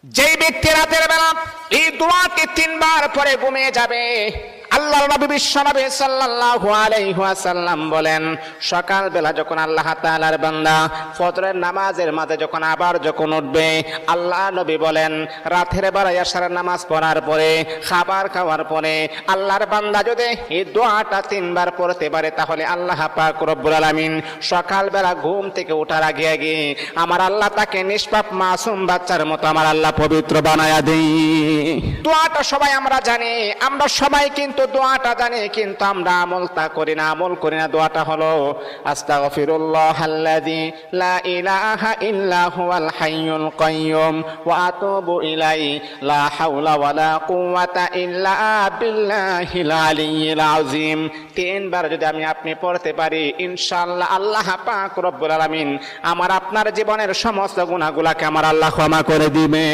যেই ব্যক্তি রাতের বেলা এই দোয়াটি 3 বার পরে ঘুমিয়ে যাবে, আল্লাহর নবী বিশ্বনবী সাল্লাল্লাহু আলাইহি ওয়াসাল্লাম বলেন, সকাল বেলা যখন আল্লাহ তাআলার বান্দা ফজরের নামাজের মাঝে যখন উঠবে, আল্লাহ নবী বলেন রাতের বেলা এশারের নামাজ পড়ার পরে, খাবার খাওয়ার পরে আল্লাহর বান্দা যদি এই দোয়াটা 3 বার পড়তে পারে, তাহলে আল্লাহ পাক রব্বুল আলামিন সকাল বেলা ঘুম থেকে ওঠার আগে আমার আল্লাহ তাকে নিষ্পাপ মাসুম বাচ্চার মতো আমার আল্লাহ পবিত্র বানায়া দেই। দোয়াটা সবাই আমরা জানি, আমরা সবাই কিন্তু দোয়াটা জানি, কিন্তু আমরা আমল করি না। দোয়াটা হলো আস্তাগফিরুল্লাহাল্লাযী লা ইলাহা ইল্লা হুয়াল হাইয়ুল কাইয়্যুম ওয়া আতুবু ইলাইহি লা হাওলা ওয়ালা কুওয়াতা ইল্লা বিল্লাহিল আলিয়্যিল আযীম। 3 বার যদি আপনি পড়তে পারি, ইনশাআল্লাহ আল্লাহ পাক রব্বুল আলামিন আমার আপনার জীবনের সমস্ত গুনাহগুলোকে আমার আল্লাহ ক্ষমা করে দিবে।